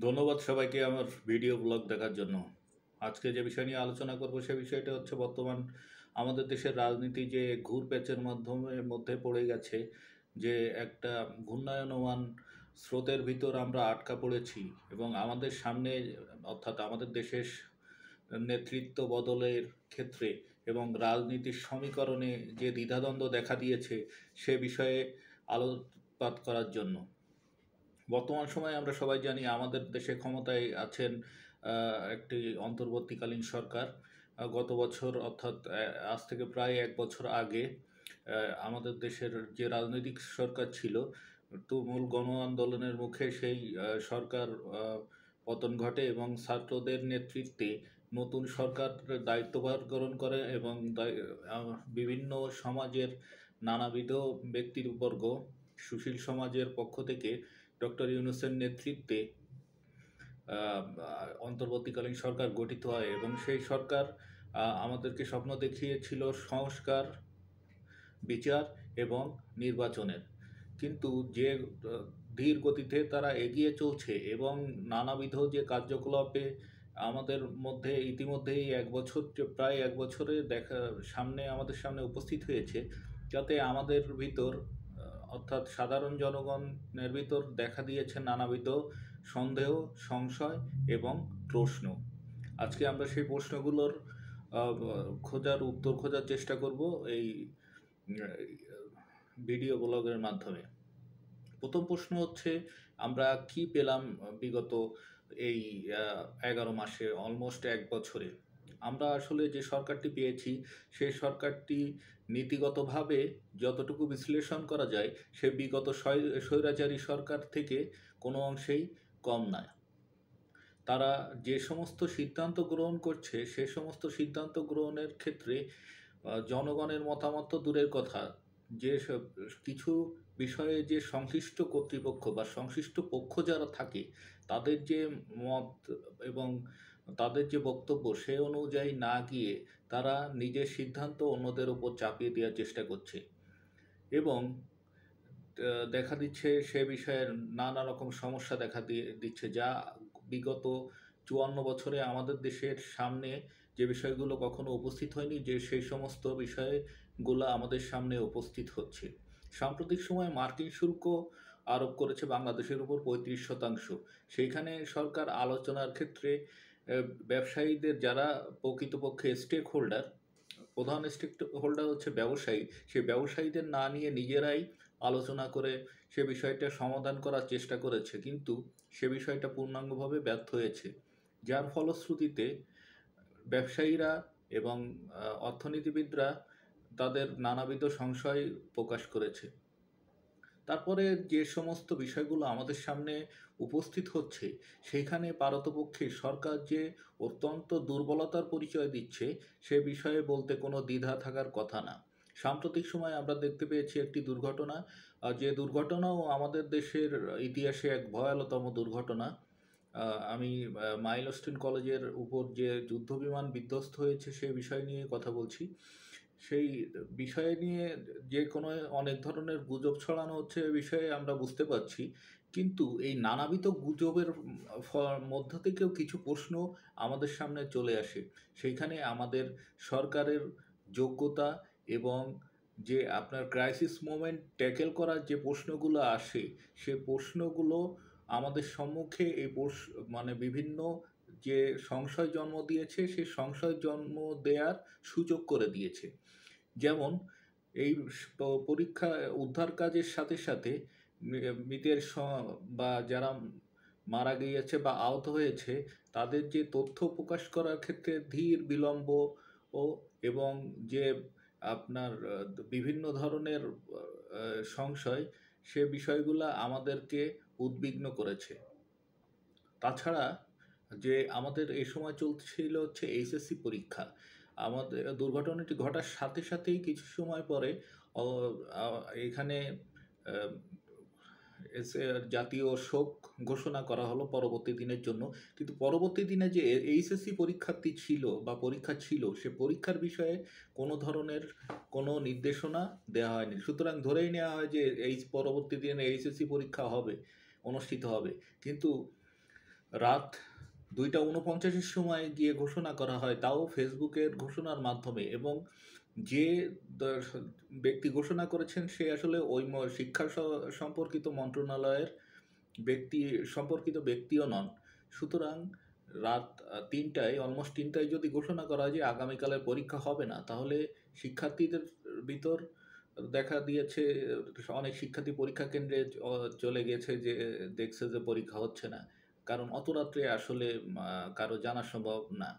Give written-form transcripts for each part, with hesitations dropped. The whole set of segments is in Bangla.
ধন্যবাদ সবাইকে আমার ভিডিও ব্লগ দেখার জন্য। আজকে যে বিষয় নিয়ে আলোচনা করব সে বিষয়টা হচ্ছে বর্তমান আমাদের দেশের রাজনীতি যে ঘুরপ্যাচের মধ্যে পড়ে গেছে, যে একটা ঘূর্ণায়মান স্রোতের ভিতর আমরা আটকা পড়েছি এবং আমাদের সামনে অর্থাৎ আমাদের দেশের নেতৃত্ব বদলের ক্ষেত্রে এবং রাজনীতির সমীকরণে যে দ্বিধাদ্বন্দ্ব দেখা দিয়েছে সে বিষয়ে আলোকপাত করার জন্য। বর্তমান সময়ে আমরা সবাই জানি আমাদের দেশে ক্ষমতায় আছেন একটি অন্তর্বর্তীকালীন সরকার। গত বছর অর্থাৎ আজ থেকে প্রায় 1 বছর আগে আমাদের দেশের যে রাজনৈতিক সরকার ছিল, তুমুল গণ আন্দোলনের মুখে সেই সরকার পতন ঘটে এবং ছাত্রদের নেতৃত্বে নতুন সরকার দায়িত্বভার গ্রহণ করে এবং বিভিন্ন সমাজের নানাবিধ ব্যক্তিবর্গ সুশীল সমাজের পক্ষ থেকে ডক্টর ইউনূসের নেতৃত্বে অন্তর্বর্তীকালীন সরকার গঠিত হয় এবং সেই সরকার আমাদেরকে স্বপ্ন দেখিয়েছিল সংস্কার, বিচার এবং নির্বাচনের। কিন্তু যে ধীর গতিতে তারা এগিয়ে চলছে এবং নানাবিধ যে কার্যকলাপে আমাদের মধ্যে ইতিমধ্যেই প্রায় 1 বছরে আমাদের সামনে উপস্থিত হয়েছে, যাতে আমাদের ভিতর অর্থাৎ সাধারণ জনগণের ভিতর দেখা দিয়েছে নানাবিধ সন্দেহ, সংশয় এবং প্রশ্ন। আজকে আমরা সেই প্রশ্নগুলোর উত্তর খোঁজার চেষ্টা করব এই ভিডিও ব্লগের মাধ্যমে। প্রথম প্রশ্ন হচ্ছে, আমরা কি পেলাম বিগত এই 11 মাসে, অলমোস্ট 1 বছরে? আমরা আসলে যে সরকারটি পেয়েছি সেই সরকারটি নীতিগতভাবে যতটুকু বিশ্লেষণ করা যায় সে বিগত স্বৈরাচারী সরকার থেকে কোনো অংশেই কম নয়। তারা যে সমস্ত সিদ্ধান্ত গ্রহণ করছে সে সমস্ত সিদ্ধান্ত গ্রহণের ক্ষেত্রে জনগণের মতামত তো দূরের কথা, যে কিছু বিষয়ে যে সংশ্লিষ্ট কর্তৃপক্ষ বা সংশ্লিষ্ট পক্ষ যারা থাকে তাদের যে মত এবং তাদের যে বক্তব্য সে অনুযায়ী না গিয়ে তারা নিজের সিদ্ধান্ত অন্যদের ওপর চাপিয়ে দেওয়ার চেষ্টা করছে এবং দেখা দিচ্ছে সে বিষয়ে নানা রকম সমস্যা দিচ্ছে, যা বিগত 54 বছরে আমাদের দেশের সামনে যে বিষয়গুলো কখনো উপস্থিত হয়নি, যে সেই সমস্ত বিষয়গুলো আমাদের সামনে উপস্থিত হচ্ছে। সাম্প্রতিক সময়ে মার্কিন শুল্ক আরোপ করেছে বাংলাদেশের উপর 35%। সেইখানে সরকার আলোচনার ক্ষেত্রে ব্যবসায়ীদের, যারা প্রকৃতপক্ষে স্টেক হোল্ডার, প্রধান স্টেক হোল্ডার হচ্ছে ব্যবসায়ী, সেই ব্যবসায়ীদের না নিয়ে নিজেরাই আলোচনা করে সে বিষয়টা সমাধান করার চেষ্টা করেছে, কিন্তু সে বিষয়টা পূর্ণাঙ্গভাবে ব্যর্থ হয়েছে, যার ফলশ্রুতিতে ব্যবসায়ীরা এবং অর্থনীতিবিদরা তাদের নানাবিধ সংশয় প্রকাশ করেছে। তারপরে যে সমস্ত বিষয়গুলো আমাদের সামনে উপস্থিত হচ্ছে সেইখানে পারতপক্ষে সরকার যে অত্যন্ত দুর্বলতার পরিচয় দিচ্ছে সে বিষয়ে বলতে কোনো দ্বিধা থাকার কথা না। সাম্প্রতিক সময়ে আমরা দেখতে পেয়েছি একটি দুর্ঘটনা, যে দুর্ঘটনাও আমাদের দেশের ইতিহাসে এক ভয়ানতম দুর্ঘটনা। আমি মাইলস্টোন কলেজের উপর যে যুদ্ধবিমান বিধ্বস্ত হয়েছে সে বিষয় নিয়ে কথা বলছি। সেই বিষয় নিয়ে যে কোনো অনেক ধরনের গুজব ছড়ানো হচ্ছে এ বিষয়ে আমরা বুঝতে পারছি, কিন্তু এই নানাবিধ গুজবের মধ্য থেকেও কিছু প্রশ্ন আমাদের সামনে চলে আসে। সেইখানে আমাদের সরকারের যোগ্যতা এবং যে আপনার ক্রাইসিস মোমেন্ট ট্যাকেল করার যে প্রশ্নগুলো আসে সে প্রশ্নগুলো আমাদের সম্মুখে মানে বিভিন্ন যে সংশয় জন্ম দিয়েছে সেই সংশয় জন্ম দেওয়ার সুযোগ করে দিয়েছে। যেমন এই পরীক্ষা উদ্ধার কাজের সাথে সাথে মৃতের বা যারা মারা গিয়েছে বা আহত হয়েছে তাদের যে তথ্য প্রকাশ করার ক্ষেত্রে ধীর বিলম্ব ও এবং যে আপনার বিভিন্ন ধরনের সংশয়, সে বিষয়গুলো আমাদেরকে উদ্বিগ্ন করেছে। তাছাড়া যে আমাদের এই সময় চলছিল হচ্ছে এইচএসসি পরীক্ষা, আমাদের দুর্ঘটনাটি ঘটার সাথে সাথেই কিছু সময় পরে এখানে জাতীয় শোক ঘোষণা করা হলো পরবর্তী দিনের জন্য, কিন্তু পরবর্তী দিনে যে এইচএসসি পরীক্ষার্থী ছিল বা পরীক্ষা ছিল সে পরীক্ষার বিষয়ে কোনো ধরনের কোনো নির্দেশনা দেওয়া হয়নি। সুতরাং ধরেই নেওয়া হয় যে এই পরবর্তী দিনে এইচএসসি পরীক্ষা অনুষ্ঠিত হবে, কিন্তু রাত ২টা ৪৯-এর সময় গিয়ে ঘোষণা করা হয়, তাও ফেসবুকের ঘোষণার মাধ্যমে, এবং যে ব্যক্তি ঘোষণা করেছেন সে আসলে ওই শিক্ষা সম্পর্কিত মন্ত্রণালয়ের ব্যক্তি সম্পর্কিত ব্যক্তিও নন। সুতরাং রাত ৩টায়, অলমোস্ট ৩টায় যদি ঘোষণা করা হয় যে আগামীকালের পরীক্ষা হবে না, তাহলে শিক্ষার্থীদের ভিতর দেখা দিয়েছে, অনেক শিক্ষার্থী পরীক্ষা কেন্দ্রে চলে গেছে, যে দেখছে যে পরীক্ষা হচ্ছে না। কারণ অত রাত্রে আসলে কারো জানা সম্ভব না।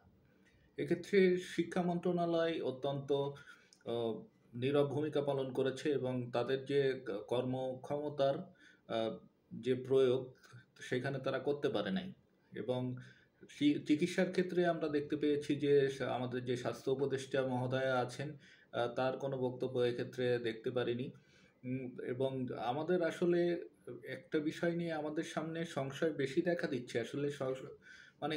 এক্ষেত্রে শিক্ষা মন্ত্রণালয় অত্যন্ত আ নীরব ভূমিকা পালন করেছে, এবং তাদের যে কর্মক্ষমতার আ যে প্রয়োগ সেখানে তারা করতে পারে নাই। এবং চিকিৎসার ক্ষেত্রে আমরা দেখতে পেয়েছি যে আমাদের যে স্বাস্থ্য উপদেষ্টা মহোদয়া আছেন, তার কোনো বক্তব্য এক্ষেত্রে দেখতে পারিনি। এবং আমাদের আসলে একটা বিষয় নিয়ে আমাদের সামনে সংশয় বেশি দেখা দিচ্ছে। আসলে মানে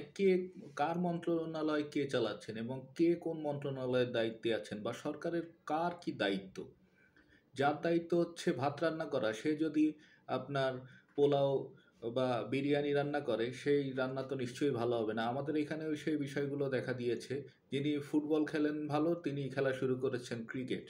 কার মন্ত্রণালয় কে চালাচ্ছেন, এবং কে কোন মন্ত্রণালয়ের দায়িত্বে আছেন, বা সরকারের কার কি দায়িত্ব? যার দায়িত্ব হচ্ছে ভাত রান্না করা, সে যদি আপনার পোলাও বা বিরিয়ানি রান্না করে, সেই রান্না তো নিশ্চয়ই ভালো হবে না। আমাদের এখানেও সেই বিষয়গুলো দেখা দিয়েছে। যিনি ফুটবল খেলেন ভালো, তিনি খেলা শুরু করেছেন ক্রিকেট।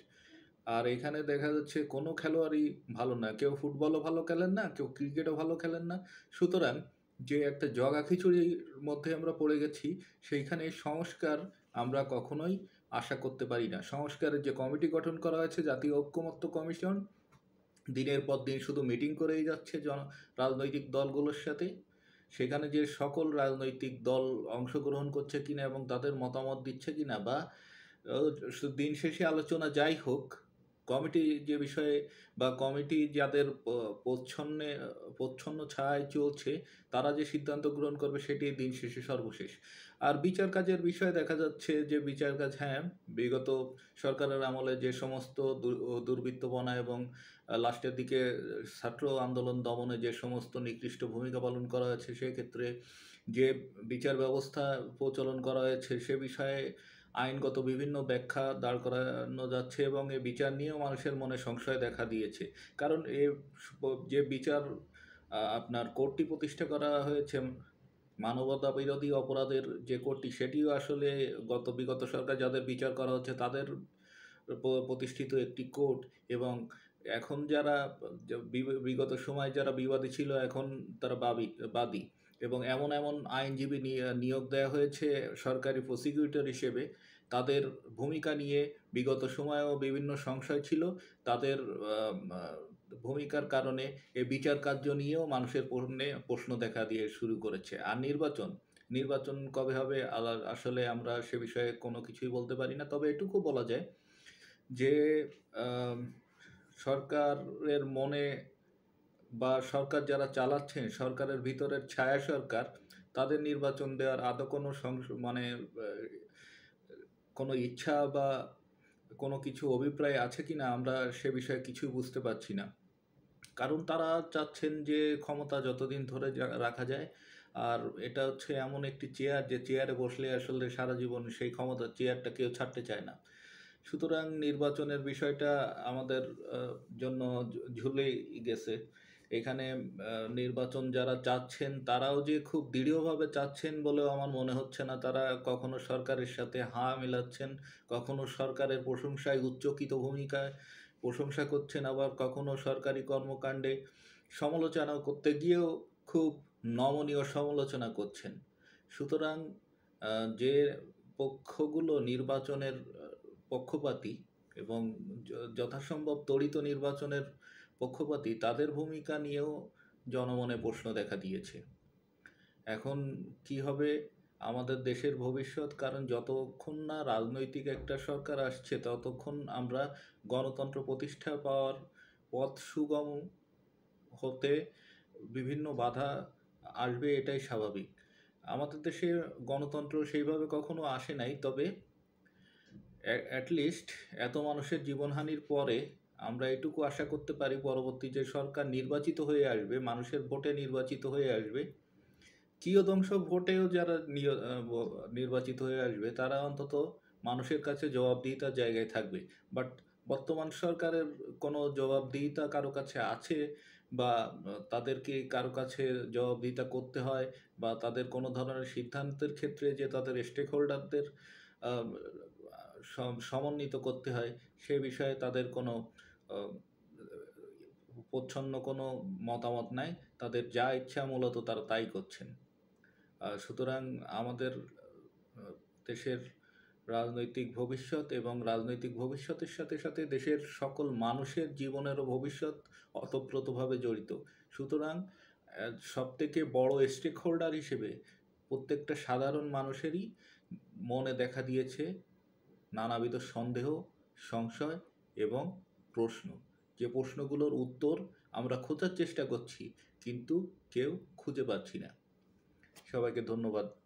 আর এখানে দেখা যাচ্ছে কোনো খেলোয়াড়ই ভালো না। কেউ ফুটবলও ভালো খেলেন না, কেউ ক্রিকেটও ভালো খেলেন না। সুতরাং যে একটা জগা খিচুড়ির মধ্যে আমরা পড়ে গেছি, সেইখানে সংস্কার আমরা কখনোই আশা করতে পারি না। সংস্কারের যে কমিটি গঠন করা হয়েছে, জাতীয় ঐকমত্য কমিশন, দিনের পর দিন শুধু মিটিং করেই যাচ্ছে রাজনৈতিক দলগুলোর সাথে। সেখানে যে সকল রাজনৈতিক দল অংশগ্রহণ করছে কিনা এবং তাদের মতামত দিচ্ছে কিনা, বা দিন শেষে আলোচনা যাই হোক, কমিটি যে বিষয়ে, বা কমিটি যাদের প্রচ্ছন্ন ছায়ায় চলছে, তারা যে সিদ্ধান্ত গ্রহণ করবে সেটি দিন শেষে সর্বশেষ। আর বিচার কাজের বিষয়ে দেখা যাচ্ছে যে বিচার কাজ, হ্যাঁ, বিগত সরকারের আমলে যে সমস্ত দুর্বৃত্তপনা এবং লাস্টের দিকে ছাত্র আন্দোলন দমনে যে সমস্ত নিকৃষ্ট ভূমিকা পালন করা হয়েছে, সেক্ষেত্রে যে বিচার ব্যবস্থা প্রচলন করা হয়েছে, সে বিষয়ে আইনগত বিভিন্ন ব্যাখ্যা দাঁড় করানো যাচ্ছে, এবং এই বিচার নিয়েও মানুষের মনে সংশয় দেখা দিয়েছে। কারণ যে বিচার আপনার কোর্টটি প্রতিষ্ঠা করা হয়েছে, মানবতা বিরোধী অপরাধের যে কোর্টটি, সেটিও আসলে বিগত সরকার যাদের বিচার করা হচ্ছে তাদের প্রতিষ্ঠিত একটি কোর্ট। এবং এখন যারা বিগত সময় যারা বিবাদী ছিল, এখন তারা বাদী, এবং এমন এমন আইনজীবী নিয়োগ দেওয়া হয়েছে সরকারি প্রসিকিউটর হিসেবে। তাদের ভূমিকা নিয়ে বিগত সময়েও বিভিন্ন সংশয় ছিল। তাদের ভূমিকার কারণে এই বিচার কার্য নিয়েও মানুষের প্রশ্ন দেখা দিয়ে শুরু করেছে। আর নির্বাচন কবে হবে, আসলে আমরা সে বিষয়ে কোনো কিছুই বলতে পারি না। তবে এটুকু বলা যায় যে আম সরকারের মনে, বা সরকার যারা চালাচ্ছেন, সরকারের ভিতরের ছায়া সরকার, তাদের নির্বাচন দেওয়ার আদৌ কোনো মানে কোনো ইচ্ছা বা কোনো কিছু অভিপ্রায় আছে কিনা, আমরা সে বিষয়ে কিছুই বুঝতে পারছি না। কারণ তারা চাচ্ছেন যে ক্ষমতা যতদিন ধরে রাখা যায়। আর এটা হচ্ছে এমন একটি চেয়ার, যে চেয়ারে বসলে আসলে সারা জীবন সেই ক্ষমতার চেয়ারটা কেউ ছাড়তে চায় না। সুতরাং নির্বাচনের বিষয়টা আমাদের জন্য ঝুলেই গেছে। এখানে নির্বাচন যারা চাচ্ছেন, তারাও যে খুব দৃঢ়ভাবে চাচ্ছেন বলেও আমার মনে হচ্ছে না। তারা কখনো সরকারের সাথে হাঁ মেলাচ্ছেন, কখনো সরকারের প্রশংসায় উচ্চকিত ভূমিকায় প্রশংসা করছেন, আবার কখনো সরকারি কর্মকাণ্ডে সমালোচনা করতে গিয়েও খুব নমনীয় সমালোচনা করছেন। সুতরাং যে পক্ষগুলো নির্বাচনের পক্ষপাতী, এবং যথাসম্ভব ত্বরিত নির্বাচনের পক্ষপাতী, তাদের ভূমিকা নিয়েও জনমনে প্রশ্ন দেখা দিয়েছে। এখন কি হবে আমাদের দেশের ভবিষ্যৎ? কারণ যতক্ষণ না রাজনৈতিক একটা সরকার আসছে, ততক্ষণ আমরা গণতন্ত্র প্রতিষ্ঠা পাওয়ার পথ সুগম হতে বিভিন্ন বাধা আসবে, এটাই স্বাভাবিক। আমাদের দেশে গণতন্ত্র সেইভাবে কখনো আসে নাই, তবে অ্যাটলিস্ট এত মানুষের জীবনহানির পরে আমরা এটুকু আশা করতে পারি, পরবর্তী যে সরকার নির্বাচিত হয়ে আসবে, মানুষের ভোটে নির্বাচিত হয়ে আসবে, কিয়দংশ ভোটেও যারা নির্বাচিত হয়ে আসবে, তারা অন্তত মানুষের কাছে জবাবদিহিতার জায়গায় থাকবে। বাট বর্তমান সরকারের কোনো জবাবদিহিতা কারো কাছে আছে বা তাদেরকে কারো কাছে জবাবদিহিতা করতে হয়, বা তাদের কোনো ধরনের সিদ্ধান্তের ক্ষেত্রে যে তাদের স্টেক হোল্ডারদের সমন্বিত করতে হয়, সে বিষয়ে তাদের কোনো আহ, প্রচ্ছন্ন কোনো মতামত নাই। তাদের যা ইচ্ছা মূলত তারা তাই করছেন। সুতরাং আমাদের দেশের রাজনৈতিক ভবিষ্যৎ এবং রাজনৈতিক ভবিষ্যতের সাথে সাথে দেশের সকল মানুষের জীবনেরও ভবিষ্যৎ ওতপ্রোতভাবে জড়িত। সুতরাং সবথেকে বড় স্টেক হোল্ডার হিসেবে প্রত্যেকটা সাধারণ মানুষেরই মনে দেখা দিয়েছে নানাবিধ সন্দেহ, সংশয় এবং প্রশ্ন, যে প্রশ্নগুলোর উত্তর আমরা খোঁজার চেষ্টা করছি কিন্তু কেউ খুঁজে পাচ্ছি না। সবাইকে ধন্যবাদ।